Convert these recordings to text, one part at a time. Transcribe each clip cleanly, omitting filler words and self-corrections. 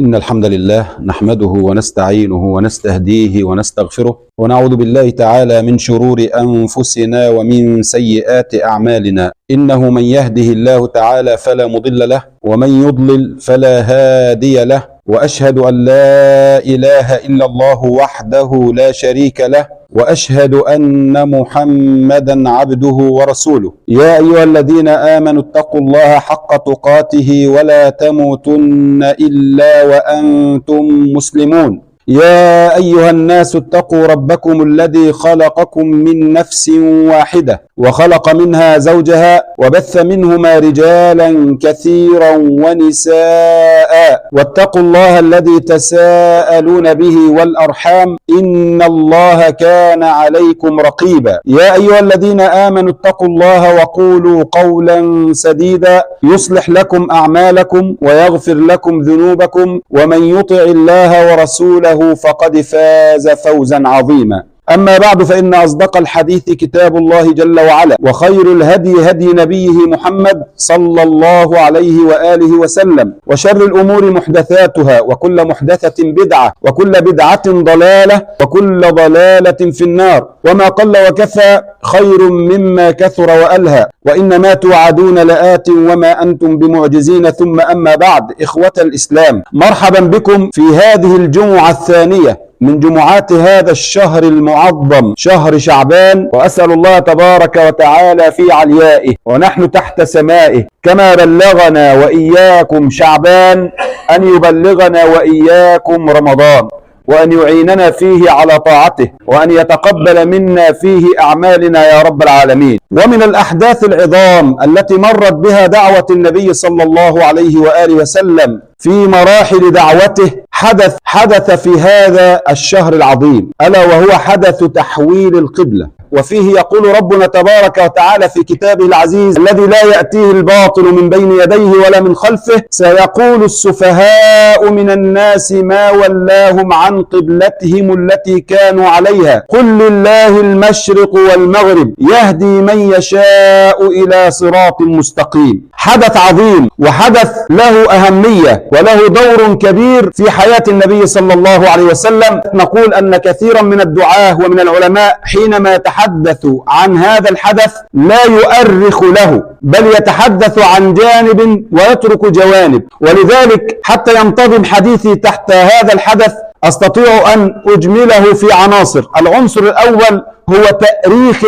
إن الحمد لله نحمده ونستعينه ونستهديه ونستغفره ونعوذ بالله تعالى من شرور أنفسنا ومن سيئات أعمالنا. إنه من يهده الله تعالى فلا مضل له ومن يضلل فلا هادي له، وأشهد أن لا إله إلا الله وحده لا شريك له، وأشهد أن محمدا عبده ورسوله. يا أيها الذين آمنوا اتقوا الله حق تقاته ولا تموتن إلا وأنتم مسلمون. يا أيها الناس اتقوا ربكم الذي خلقكم من نفس واحدة وخلق منها زوجها وبث منهما رجالا كثيرا ونساء، واتقوا الله الذي تساءلون به والأرحام إن الله كان عليكم رقيبا. يا أيها الذين آمنوا اتقوا الله وقولوا قولا سديدا يصلح لكم أعمالكم ويغفر لكم ذنوبكم، ومن يطع الله ورسوله فقد فاز فوزا عظيما. أما بعد، فإن أصدق الحديث كتاب الله جل وعلا، وخير الهدي هدي نبيه محمد صلى الله عليه وآله وسلم، وشر الأمور محدثاتها، وكل محدثة بدعة، وكل بدعة ضلالة، وكل ضلالة في النار. وما قل وكفى خير مما كثر وألهى، وإنما توعدون لآت وما أنتم بمعجزين. ثم أما بعد، إخوة الإسلام، مرحبا بكم في هذه الجمعة الثانية من جمعات هذا الشهر المعظم، شهر شعبان. وأسأل الله تبارك وتعالى في عليائه ونحن تحت سمائه كما بلغنا وإياكم شعبان أن يبلغنا وإياكم رمضان، وأن يعيننا فيه على طاعته، وأن يتقبل منا فيه أعمالنا يا رب العالمين. ومن الأحداث العظام التي مرت بها دعوة النبي صلى الله عليه وآله وسلم في مراحل دعوته حدث في هذا الشهر العظيم، ألا وهو حدث تحويل القبلة. وفيه يقول ربنا تبارك وتعالى في كتابه العزيز الذي لا يأتيه الباطل من بين يديه ولا من خلفه: سيقول السفهاء من الناس ما ولاهم عن قبلتهم التي كانوا عليها قل لله المشرق والمغرب يهدي من يشاء إلى صراط مستقيم. حدث عظيم، وحدث له أهمية وله دور كبير في حياة النبي صلى الله عليه وسلم. نقول أن كثيرا من الدعاة ومن العلماء حينما يتحدثوا عن هذا الحدث لا يؤرخ له، بل يتحدث عن جانب ويترك جوانب. ولذلك حتى ينتظم حديثي تحت هذا الحدث أستطيع أن أجمله في عناصر. العنصر الأول هو تأريخ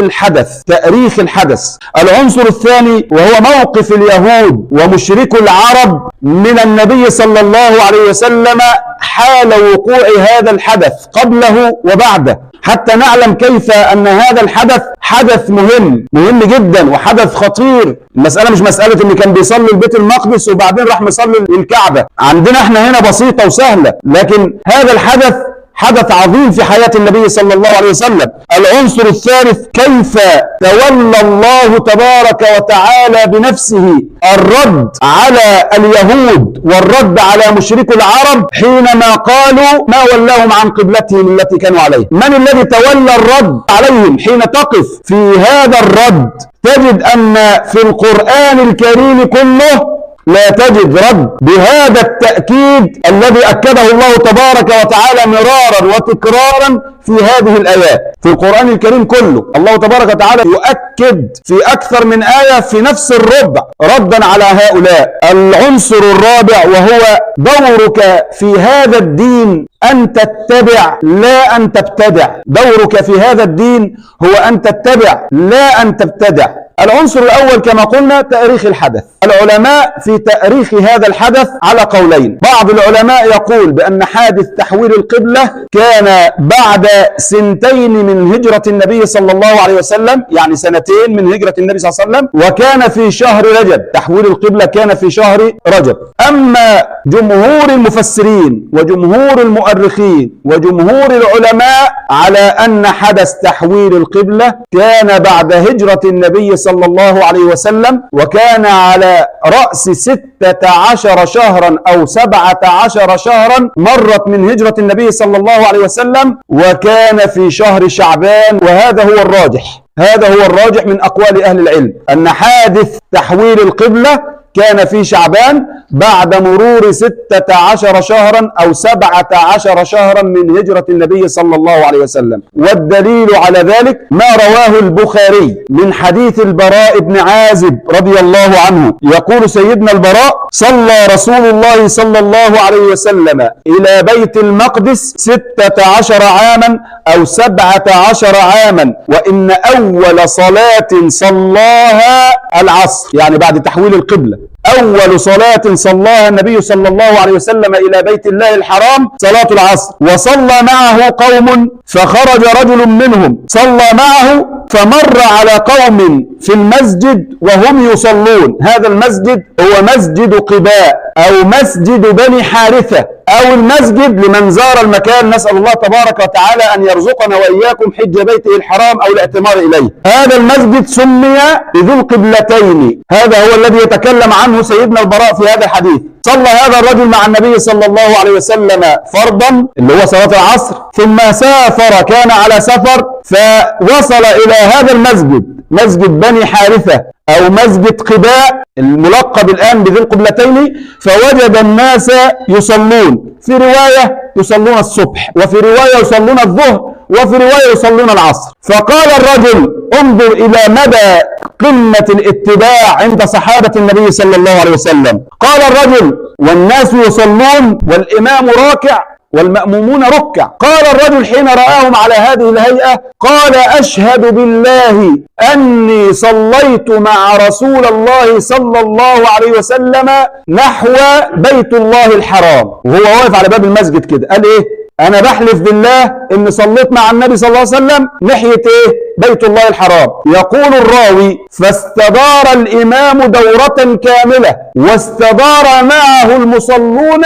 الحدث. العنصر الثاني وهو موقف اليهود ومشركو العرب من النبي صلى الله عليه وسلم حال وقوع هذا الحدث قبله وبعده، حتى نعلم كيف أن هذا الحدث حدث مهم جدا وحدث خطير. المسألة مش مسألة إن كان بيصلي البيت المقدس وبعدين راح مصلي الكعبة، عندنا احنا هنا بسيطة وسهلة، لكن هذا الحدث حدث عظيم في حياة النبي صلى الله عليه وسلم. العنصر الثالث كيف تولى الله تبارك وتعالى بنفسه الرد على اليهود والرد على مشركو العرب حينما قالوا ما ولاهم عن قبلتهم التي كانوا عليها. من الذي تولى الرد عليهم؟ حين تقف في هذا الرد تجد أن في القرآن الكريم كله لا تجد رد بهذا التأكيد الذي أكده الله تبارك وتعالى مرارا وتكرارا في هذه الآيات. في القرآن الكريم كله الله تبارك وتعالى يؤكد في أكثر من آية في نفس الربع ردا على هؤلاء. العنصر الرابع وهو دورك في هذا الدين أن تتبع لا أن تبتدع. دورك في هذا الدين هو أن تتبع لا أن تبتدع. العنصر الأول كما قلنا تأريخ الحدث. العلماء في تأريخ هذا الحدث على قولين. بعض العلماء يقول بأن حادث تحويل القبلة كان بعد سنتين من هجرة النبي صلى الله عليه وسلم، يعني سنتين من هجرة النبي صلى الله عليه وسلم، وكان في شهر رجب. تحويل القبلة كان في شهر رجب. أما جمهور المفسرين وجمهور المؤرخين وجمهور العلماء على أن حدث تحويل القبلة كان بعد هجرة النبي صلى الله عليه وسلم، وكان على رأس 16 شهرا أو 17 شهرا مرت من هجرة النبي صلى الله عليه وسلم، وكان في شهر شعبان. وهذا هو الراجح من أقوال أهل العلم أن حادث تحويل القبلة كان في شعبان بعد مرور 16 شهرا أو 17 شهرا من هجرة النبي صلى الله عليه وسلم. والدليل على ذلك ما رواه البخاري من حديث البراء بن عازب رضي الله عنه، يقول سيدنا البراء: صلى رسول الله صلى الله عليه وسلم إلى بيت المقدس 16 عاما أو 17 عاما، وإن أول صلاة صلاها العصر، يعني بعد تحويل القبلة أول صلاة صلاها النبي صلى الله عليه وسلم إلى بيت الله الحرام صلاة العصر. وصلى معه قوم فخرج رجل منهم صلى معه فمر على قوم في المسجد وهم يصلون. هذا المسجد هو مسجد قباء أو مسجد بني حارثة أو المسجد لمن زار المكان، نسأل الله تبارك وتعالى أن يرزقنا وإياكم حج بيته الحرام أو الاعتمار إليه. هذا المسجد سمي بذو القبلتين، هذا هو الذي يتكلم عنه سيدنا البراء في هذا الحديث. صلى هذا الرجل مع النبي صلى الله عليه وسلم فرضا اللي هو صلاة العصر، ثم سافر، كان على سفر، فوصل إلى هذا المسجد، مسجد بني حارثة أو مسجد قباء الملقب الآن بذي القبلتين، فوجد الناس يصلون، في رواية يصلون الصبح، وفي رواية يصلون الظهر، وفي رواية يصلون العصر. فقال الرجل: انظر إلى مدى قمة الاتباع عند صحابة النبي صلى الله عليه وسلم. قال الرجل: والناس يصلون والإمام راكع والمأمومون ركع. قال الرجل حين رآهم على هذه الهيئة قال: أشهد بالله أني صليت مع رسول الله صلى الله عليه وسلم نحو بيت الله الحرام. وهو واقف على باب المسجد كده قال إيه؟ أنا بحلف بالله إن صليت مع النبي صلى الله عليه وسلم ناحية إيه؟ بيت الله الحرام. يقول الراوي: فاستدار الإمام دورة كاملة واستدار معه المصلون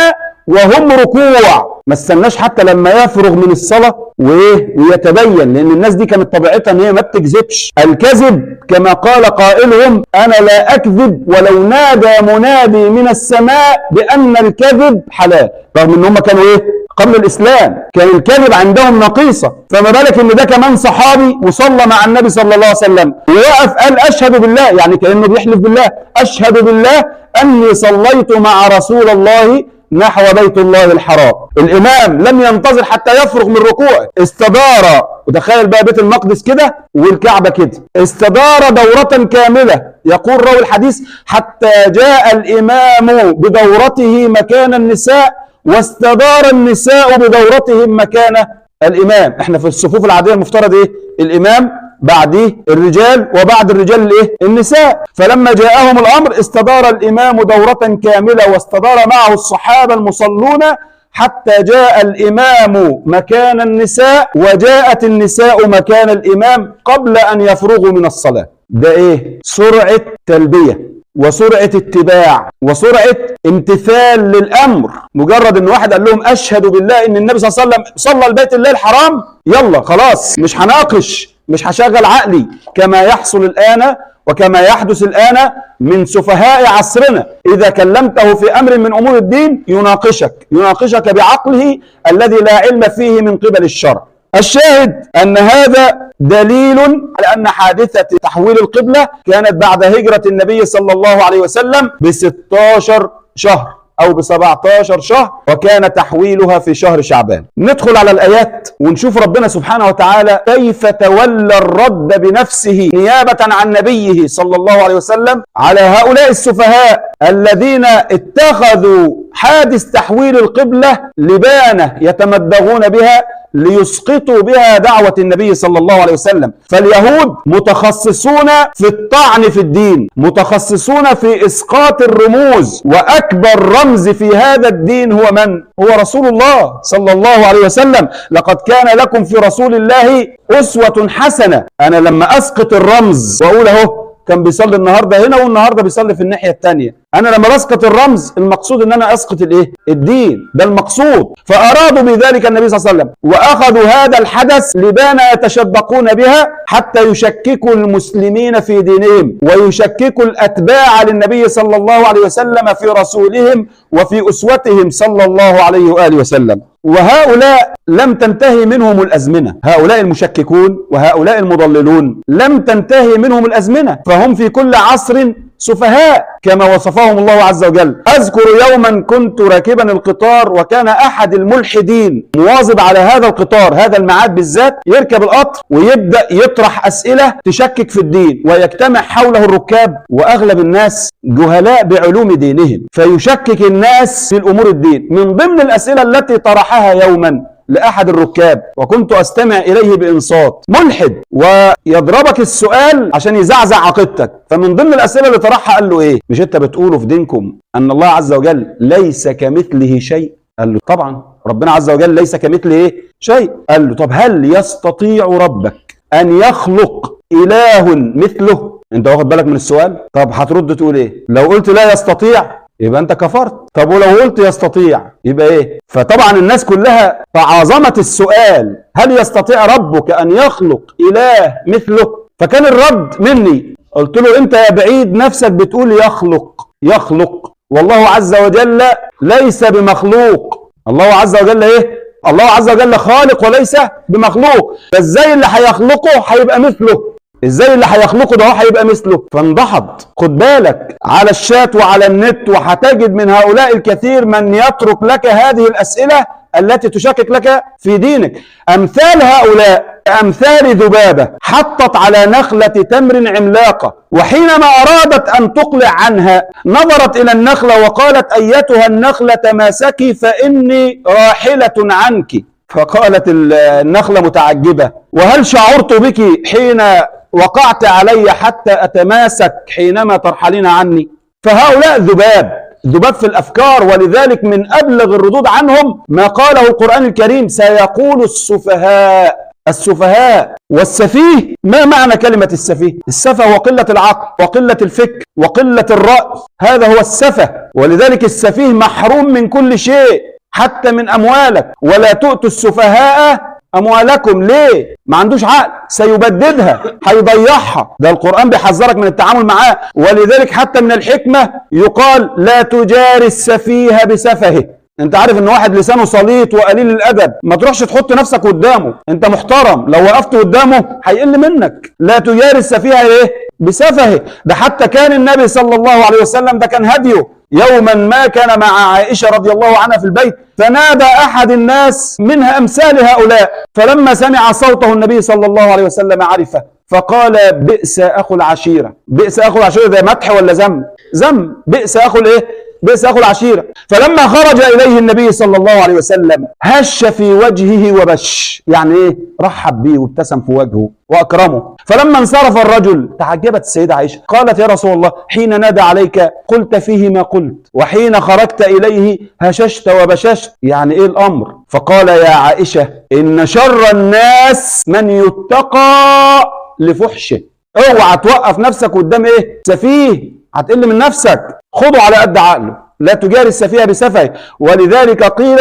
وهم ركوع. ما استناش حتى لما يفرغ من الصلاة ويتبين، لأن الناس دي كانت طبيعتها إن هي ما بتكذبش. الكذب كما قال قائلهم: أنا لا أكذب ولو نادى منادي من السماء بأن الكذب حلال. رغم إن هم كانوا قبل الإسلام كان الكذب عندهم نقيصة، فما بالك إن ده كمان صحابي وصلى مع النبي صلى الله عليه وسلم ووقف قال: أشهد بالله، يعني كأنه بيحلف بالله، أشهد بالله أني صليت مع رسول الله نحو بيت الله الحرام. الإمام لم ينتظر حتى يفرغ من ركوعه، استدار، وتخيل بقى بيت المقدس كده والكعبة كده، استدار دورة كاملة. يقول راوي الحديث: حتى جاء الإمام بدورته مكان النساء واستدار النساء بدورتهم مكان الإمام. احنا في الصفوف العادية المفترض الإمام بعده الرجال وبعد الرجال النساء. فلما جاءهم الأمر استدار الإمام دورة كاملة واستدار معه الصحابة المصلون حتى جاء الإمام مكان النساء وجاءت النساء مكان الإمام قبل أن يفرغوا من الصلاة. ده سرعة تلبية وسرعة اتباع وسرعة امتثال للأمر. مجرد ان واحد قال لهم أشهد بالله ان النبي صلى الله عليه وسلم صلى البيت الله الحرام، يلا خلاص مش هناقش، مش هشغل عقلي كما يحصل الآن وكما يحدث الآن من سفهاء عصرنا. إذا كلمته في أمر من أمور الدين يناقشك بعقله الذي لا علم فيه من قبل الشرع. الشاهد أن هذا دليل على أن حادثة تحويل القبلة كانت بعد هجرة النبي صلى الله عليه وسلم ب16 شهر أو ب17 شهر، وكان تحويلها في شهر شعبان. ندخل على الآيات ونشوف ربنا سبحانه وتعالى كيف تولى الرد بنفسه نيابة عن نبيه صلى الله عليه وسلم على هؤلاء السفهاء الذين اتخذوا حادث تحويل القبلة لبانة يتمدغون بها ليسقطوا بها دعوة النبي صلى الله عليه وسلم. فاليهود متخصصون في الطعن في الدين، متخصصون في إسقاط الرموز، وأكبر رمز في هذا الدين هو من؟ هو رسول الله صلى الله عليه وسلم. لقد كان لكم في رسول الله أسوة حسنة. أنا لما أسقط الرمز وأقول أهو كان بيصلي النهارده هنا والنهارده بيصلي في الناحيه الثانيه، انا لما بسقط الرمز المقصود ان انا اسقط الدين، ده المقصود. فارادوا بذلك النبي صلى الله عليه وسلم واخذوا هذا الحدث لبانه يتشبقون بها حتى يشككوا المسلمين في دينهم ويشككوا الاتباع للنبي صلى الله عليه وسلم في رسولهم وفي اسوتهم صلى الله عليه واله وسلم. وهؤلاء لم تنتهي منهم الأزمنة، هؤلاء المشككون وهؤلاء المضللون لم تنتهي منهم الأزمنة، فهم في كل عصر سفهاء كما وصفهم الله عز وجل. أذكر يوما كنت راكبا القطار، وكان أحد الملحدين مواظب على هذا القطار، هذا الميعاد بالذات، يركب القطر ويبدأ يطرح أسئلة تشكك في الدين، ويجتمع حوله الركاب وأغلب الناس جهلاء بعلوم دينهم، فيشكك الناس في الأمور الدين. من ضمن الأسئلة التي طرحها يوما لأحد الركاب، وكنت أستمع إليه بإنصات، ملحد ويضربك السؤال عشان يزعزع عقيدتك، فمن ضمن الأسئلة اللي طرحها قال له إيه؟ مش أنت بتقولوا في دينكم أن الله عز وجل ليس كمثله شيء؟ قال له طبعا ربنا عز وجل ليس كمثله إيه؟ شيء. قال له طب هل يستطيع ربك أن يخلق إله مثله؟ أنت واخد بالك من السؤال؟ طب هترد تقول إيه؟ لو قلت لا يستطيع يبقى انت كفرت، طب ولو قلت يستطيع يبقى ايه؟ فطبعا الناس كلها تعاظمت السؤال، هل يستطيع ربك ان يخلق اله مثله؟ فكان الرد مني، قلت له انت يا بعيد نفسك بتقول يخلق، والله عز وجل ليس بمخلوق. الله عز وجل ايه؟ الله عز وجل خالق وليس بمخلوق، فازاي اللي هيخلقه هيبقى مثله؟ ازاي اللي هيخلقه ده هيبقى مثله؟ فانضحض. خد بالك على الشات وعلى النت، وهتجد من هؤلاء الكثير من يترك لك هذه الأسئلة التي تشكك لك في دينك. أمثال هؤلاء أمثال ذبابة حطت على نخلة تمر عملاقة، وحينما أرادت أن تقلع عنها نظرت إلى النخلة وقالت أيتها النخلة تماسكي فإني راحلة عنك. فقالت النخلة متعجبة وهل شعرت بك حين وقعت علي حتى أتماسك حينما ترحلين عني؟ فهؤلاء ذباب في الأفكار، ولذلك من أبلغ الردود عنهم ما قاله القرآن الكريم سيقول السفهاء والسفيه. ما معنى كلمة السفيه؟ السفه هو قلة العقل وقلة الفكر وقلة الرأي، هذا هو السفه. ولذلك السفيه محروم من كل شيء حتى من أموالك، ولا تؤتوا السفهاء أموالكم. ليه؟ ما عندوش عقل، سيبددها، هيضيعها. ده القرآن بيحذرك من التعامل معاه. ولذلك حتى من الحكمة يقال لا تجاري السفيه بسفهه. انت عارف ان واحد لسانه سليط وقليل الادب ما تروحش تحط نفسك قدامه، انت محترم، لو وقفت قدامه هيقل منك. لا تجاري السفيه ايه؟ بسفهه. ده حتى كان النبي صلى الله عليه وسلم ده كان هديه. يوما ما كان مع عائشة رضي الله عنها في البيت، فنادى أحد الناس منها أمثال هؤلاء، فلما سمع صوته النبي صلى الله عليه وسلم عرفه، فقال بئس أخو العشيرة. بئس أخو العشيرة ده مدح ولا ذم؟ بئس أخو الإيه؟ بئس أخو العشيرة. فلما خرج إليه النبي صلى الله عليه وسلم هش في وجهه وبش، يعني إيه؟ رحب به وابتسم في وجهه وأكرمه. فلما انصرف الرجل تعجبت السيدة عائشة، قالت يا رسول الله حين نادى عليك قلت فيه ما قلت، وحين خرجت إليه هششت وبششت، يعني إيه الأمر؟ فقال يا عائشة إن شر الناس من يتقى لفحشه. اوعى توقف نفسك قدام إيه؟ سفيه، هتقل من نفسك. خذوا على قد عقله، لا تجاري السفيه بسفه. ولذلك قيل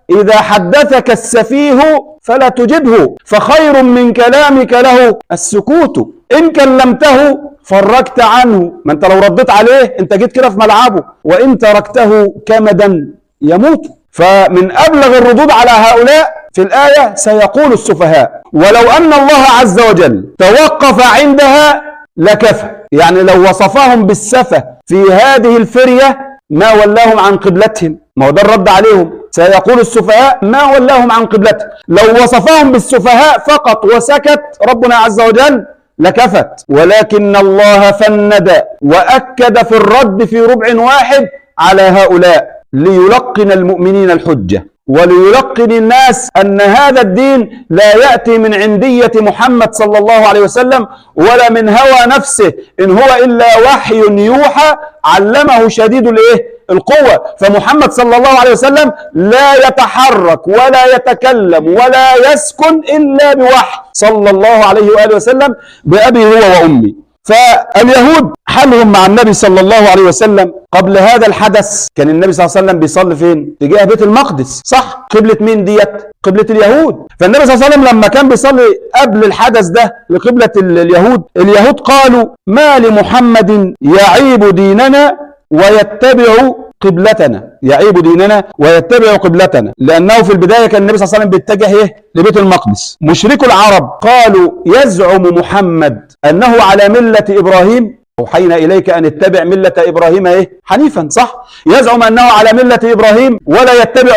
إذا حدثك السفيه فلا تجبه، فخير من كلامك له السكوت. إن كلمته فرجت عنه، ما أنت لو رديت عليه أنت جيت كده في ملعبه، وإن تركته كمدا يموت. فمن أبلغ الردود على هؤلاء في الآية سيقول السفهاء، ولو أن الله عز وجل توقف عندها لكفى. يعني لو وصفهم بالسفه في هذه الفرية ما ولاهم عن قبلتهم، ما هو ده الرد عليهم، سيقول السفهاء ما ولاهم عن قبلتهم. لو وصفهم بالسفهاء فقط وسكت ربنا عز وجل لكفت. ولكن الله فند وأكد في الرد في ربع واحد على هؤلاء ليلقن المؤمنين الحجة، وليلقن الناس أن هذا الدين لا يأتي من عندية محمد صلى الله عليه وسلم ولا من هوى نفسه، إن هو إلا وحي يوحى علمه شديد القوة. فمحمد صلى الله عليه وسلم لا يتحرك ولا يتكلم ولا يسكن إلا بوحي صلى الله عليه وآله وسلم بأبي هو وأمي. فاليهود حالهم مع النبي صلى الله عليه وسلم قبل هذا الحدث، كان النبي صلى الله عليه وسلم بيصلي فين؟ تجاه بيت المقدس، صح؟ قبلة مين ديت؟ قبلة اليهود. فالنبي صلى الله عليه وسلم لما كان بيصلي قبل الحدث ده لقبلة اليهود قالوا ما لمحمد يعيب ديننا ويتبع قبلتنا، يعيب ديننا ويتبع قبلتنا، لأنه في البداية كان النبي صلى الله عليه وسلم بيتجه لبيت المقدس. مشركو العرب قالوا يزعم محمد أنه على ملة إبراهيم، أوحينا إليك أن اتبع ملة إبراهيم حنيفا، صح؟ يزعم أنه على ملة إبراهيم ولا يتبع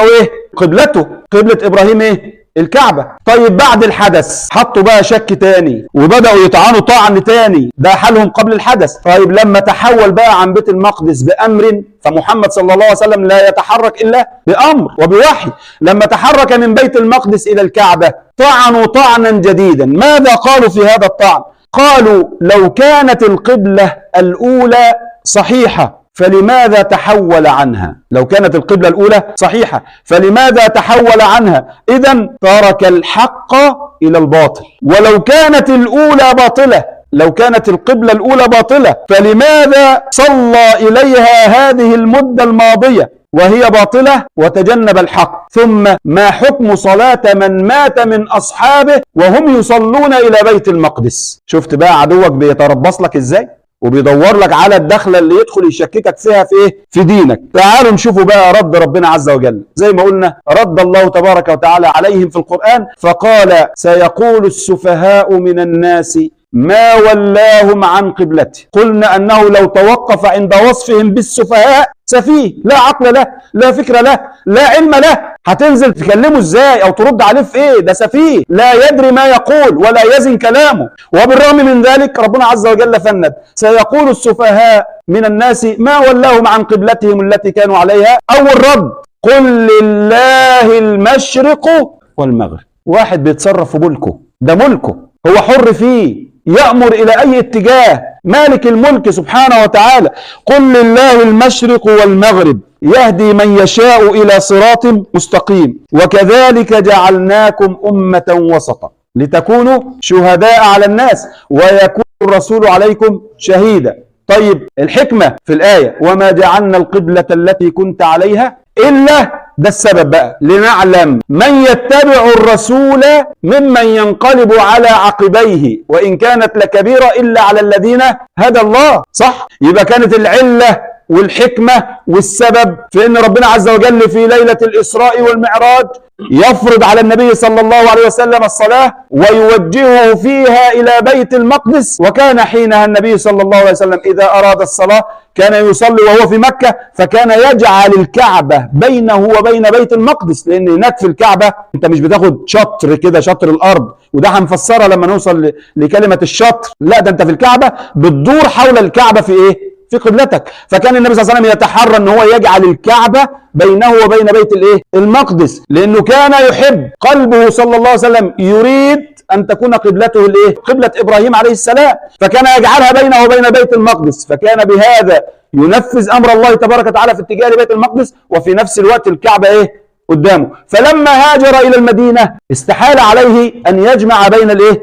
قبلته، قبلة إبراهيم الكعبة. طيب بعد الحدث حطوا بقى شك تاني وبدأوا يطعنوا طعن تاني، ده حالهم قبل الحدث. طيب لما تحول بقى عن بيت المقدس بأمر، فمحمد صلى الله عليه وسلم لا يتحرك إلا بأمر وبوحي، لما تحرك من بيت المقدس إلى الكعبة طعنوا طعنا جديدا. ماذا قالوا في هذا الطعن؟ قالوا لو كانت القبلة الأولى صحيحة فلماذا تحول عنها؟ لو كانت القبلة الأولى صحيحة فلماذا تحول عنها؟ إذن ترك الحق إلى الباطل. ولو كانت الأولى باطلة، لو كانت القبلة الأولى باطلة فلماذا صلى إليها هذه المدة الماضية وهي باطلة وتجنب الحق؟ ثم ما حكم صلاة من مات من أصحابه وهم يصلون إلى بيت المقدس؟ شفت بقى عدوك بيتربص لك إزاي؟ وبيدور لك على الدخلة اللي يدخل يشككك فيها في ايه؟ في دينك. تعالوا نشوفوا بقى رد ربنا عز وجل. زي ما قلنا رد الله تبارك وتعالى عليهم في القرآن فقال سيقول السفهاء من الناس ما ولاهم عن قبلته. قلنا أنه لو توقف عند وصفهم بالسفهاء سفيه، لا عقل له، لا فكر له، لا علم له، هتنزل تكلمه ازاي او ترد عليه في ايه؟ ده سفيه لا يدري ما يقول ولا يزن كلامه. وبالرغم من ذلك ربنا عز وجل فند سيقول السفهاء من الناس ما ولاهم عن قبلتهم التي كانوا عليها. اول رد قل لله المشرق والمغرب. واحد بيتصرف في ملكه، ده ملكه هو حر فيه، يأمر إلى أي اتجاه، مالك الملك سبحانه وتعالى. قل لله المشرق والمغرب يهدي من يشاء إلى صراط مستقيم وكذلك جعلناكم أمة وسطا لتكونوا شهداء على الناس ويكون الرسول عليكم شهيدا. طيب الحكمة في الآية وما جعلنا القبلة التي كنت عليها إلا، ده السبب بقى، لنعلم من يتبع الرسول ممن ينقلب على عقبيه وإن كانت لكبيرة إلا على الذين هدى الله. صح؟ يبقى كانت العلة والحكمة والسبب في أن ربنا عز وجل في ليلة الإسراء والمعراج يفرض على النبي صلى الله عليه وسلم الصلاة ويوجهه فيها إلى بيت المقدس. وكان حينها النبي صلى الله عليه وسلم إذا أراد الصلاة كان يصلي وهو في مكة، فكان يجعل الكعبة بينه وبين بيت المقدس، لأن هناك في الكعبة أنت مش بتاخد شطر كده، شطر الأرض، وده هنفسرها لما نوصل لكلمة الشطر. لا، ده أنت في الكعبة بتدور حول الكعبة في إيه؟ في قبلتك. فكان النبي صلى الله عليه وسلم يتحرى ان هو يجعل الكعبة بينه وبين بيت المقدس، لانه كان يحب، قلبه صلى الله عليه وسلم يريد ان تكون قبلته قبلة ابراهيم عليه السلام، فكان يجعلها بينه وبين بيت المقدس، فكان بهذا ينفذ امر الله تبارك وتعالى في اتجاه بيت المقدس وفي نفس الوقت الكعبة قدامه. فلما هاجر إلى المدينة استحال عليه أن يجمع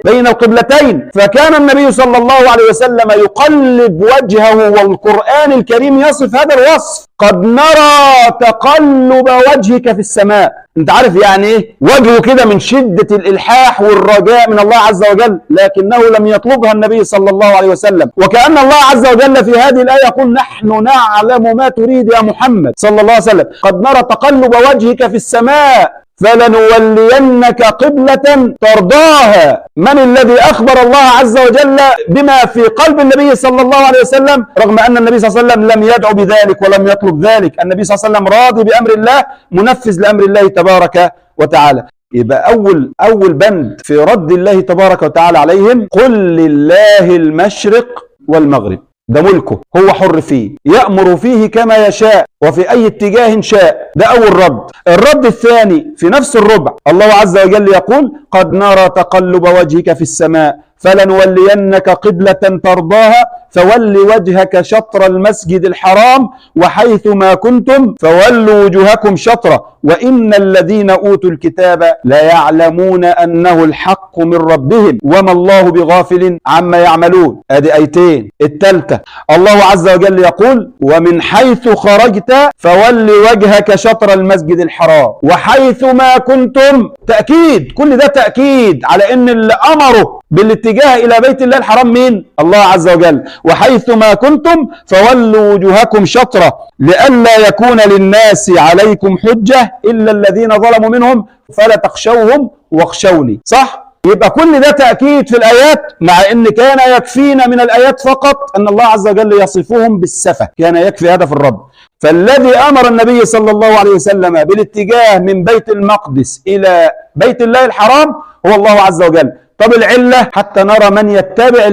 بين القبلتين، فكان النبي صلى الله عليه وسلم يقلب وجهه والقرآن الكريم يصف هذا الوصف: قد نرى تقلب وجهك في السماء. انت عارف يعني ايه وجهه كده من شدة الإلحاح والرجاء من الله عز وجل، لكنه لم يطلبها النبي صلى الله عليه وسلم. وكأن الله عز وجل في هذه الآية يقول نحن نعلم ما تريد يا محمد صلى الله عليه وسلم، قد نرى تقلب وجهك في السماء فلنولينك قبلة ترضاها. من الذي أخبر الله عز وجل بما في قلب النبي صلى الله عليه وسلم، رغم أن النبي صلى الله عليه وسلم لم يدعو بذلك ولم يطلب ذلك؟ النبي صلى الله عليه وسلم راضي بأمر الله، منفذ لأمر الله تبارك وتعالى. يبقى أول بند في رد الله تبارك وتعالى عليهم: قل لله المشرق والمغرب. ده ملكه، هو حر فيه، يأمر فيه كما يشاء وفي أي اتجاه شاء. ده أول رد. الرد الثاني في نفس الربع، الله عز وجل يقول: قد نرى تقلب وجهك في السماء فلنولينك قبلة ترضاها فول وجهك شطر المسجد الحرام وحيث ما كنتم فولوا وجوهكم شطره وإن الذين أوتوا الكتاب لا يعلمون أنه الحق من ربهم وما الله بغافل عما يعملون. ادي ايتين. الثالثة الله عز وجل يقول: ومن حيث خرجت فول وجهك شطر المسجد الحرام وحيث ما كنتم. تأكيد، كل ده تأكيد على ان اللي امره بالاتجاه إلى بيت الله الحرام مين؟ الله عز وجل. وحيثما كنتم فولوا وجوهكم شطرة لئلا يكون للناس عليكم حجة إلا الذين ظلموا منهم فلا تخشوهم واخشوني. صح؟ يبقى كل ده تأكيد في الآيات، مع إن كان يكفينا من الآيات فقط أن الله عز وجل يصفهم بالسفة، كان يكفي هذا في الرب. فالذي أمر النبي صلى الله عليه وسلم بالاتجاه من بيت المقدس إلى بيت الله الحرام هو الله عز وجل. طب العلة حتى نرى من يتبع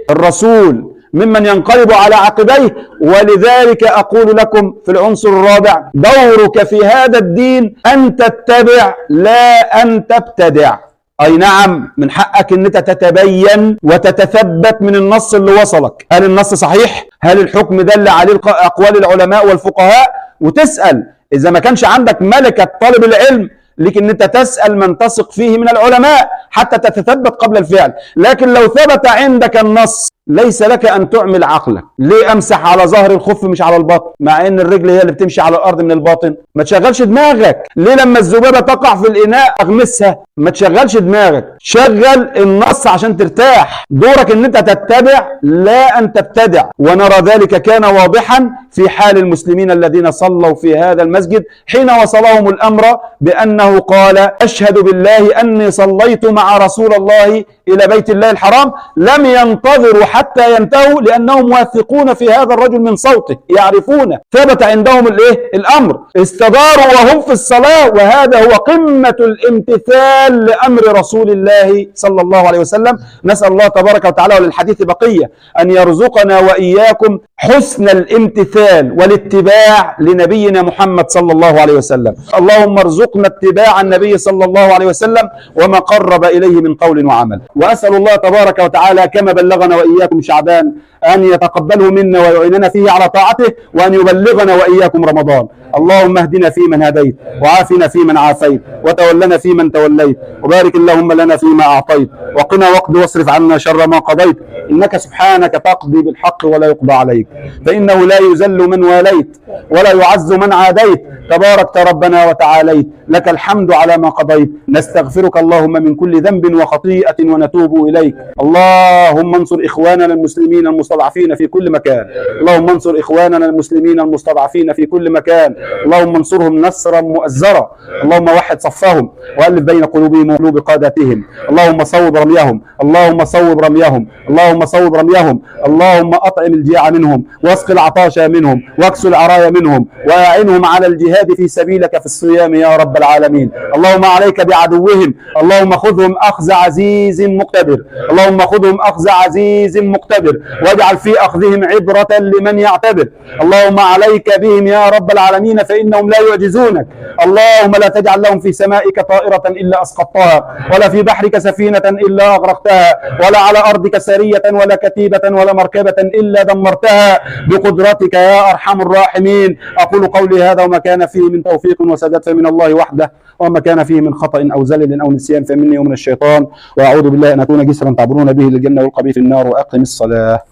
الرسول ممن ينقلب على عقبيه. ولذلك أقول لكم في العنصر الرابع: دورك في هذا الدين أن تتبع لا أن تبتدع. أي نعم، من حقك أن أنت تتبين وتتثبت من النص اللي وصلك، هل النص صحيح؟ هل الحكم دل عليه أقوال العلماء والفقهاء؟ وتسأل. إذا ما كانش عندك ملكة طالب العلم لكن أنت تسأل من تثق فيه من العلماء حتى تتثبت قبل الفعل. لكن لو ثبت عندك النص ليس لك أن تعمل عقلك. ليه أمسح على ظهر الخف مش على البطن مع أن الرجل هي اللي بتمشي على الأرض من الباطن؟ ما تشغلش دماغك. ليه لما الذبابة تقع في الإناء أغمسها؟ ما تشغلش دماغك، شغل النص عشان ترتاح. دورك أن أنت تتبع لا أن تبتدع. ونرى ذلك كان واضحا في حال المسلمين الذين صلوا في هذا المسجد حين وصلهم الأمر بأنه قال: أشهد بالله أني صليت مع رسول الله إلى بيت الله الحرام. لم ينتظروا حتى ينتهوا لأنهم واثقون في هذا الرجل من صوته، يعرفونه، ثبت عندهم الأمر. استداروا وهم في الصلاة، وهذا هو قمة الامتثال لأمر رسول الله صلى الله عليه وسلم. نسأل الله تبارك وتعالى وللحديث بقية أن يرزقنا وإياكم حسن الامتثال والاتباع لنبينا محمد صلى الله عليه وسلم. اللهم ارزقنا اتباع النبي صلى الله عليه وسلم وما قرب إليه من قول وعمل. وأسأل الله تبارك وتعالى كما بلغنا وإياكم شعبان أن يتقبله منا ويعيننا فيه على طاعته، وأن يبلغنا وإياكم رمضان. اللهم اهدنا فيمن هديت، وعافنا فيمن عافيت، وتولنا فيمن توليت، وبارك اللهم لنا فيما أعطيت، وقنا واقض واصرف عنا شر ما قضيت، إنك سبحانك تقضي بالحق ولا يقضى عليك، فإنه لا يذل من واليت ولا يعز من عاديت، تباركت ربنا وتعاليت، لك الحمد على ما قضيت. نستغفرك اللهم من كل ذنب وخطيئة ونتوب إليك. اللهم انصر إخواننا المسلمين المستضعفين في كل مكان. اللهم انصر إخواننا المسلمين المستضعفين في كل مكان. اللهم انصرهم نصرا مؤزرا. اللهم وحد صفهم وألف بين قلوبهم وقلوب قادتهم. اللهم صوب رميهم، اللهم صوب رميهم، اللهم صوب رميهم. اللهم أطعم الجياع منهم، واسق العطاش منهم، واكسل العرايا منهم، وأعنهم على الجهاد في سبيلك في الصيام يا رب العالمين. اللهم عليك بعدوهم، اللهم خذهم أخذ عزيز مقتدر، اللهم خذهم أخذ عزيز مقتدر، واجعل في أخذهم عبرة لمن يعتبر. اللهم عليك بهم يا رب العالمين فإنهم لا يعجزونك. اللهم لا تجعل لهم في سمائك طائرة إلا أسقطتها، ولا في بحرك سفينة إلا أغرقتها، ولا على أرضك سرية ولا كتيبة ولا مركبة إلا دمرتها بقدرتك يا أرحم الراحمين. أقول قولي هذا وما كان فيه من توفيق وسداد فمن الله وحده، وما كان فيه من خطأ أو زلل أو نسيان فمني ومن الشيطان، وأعوذ بالله أن أكون جسرا تعبرون به للجنة والقبي في النار. وأقم الصلاة.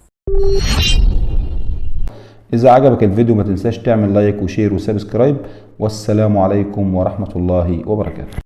إذا عجبك الفيديو ما تنساش تعمل لايك وشير وسبسكرايب، والسلام عليكم ورحمة الله وبركاته.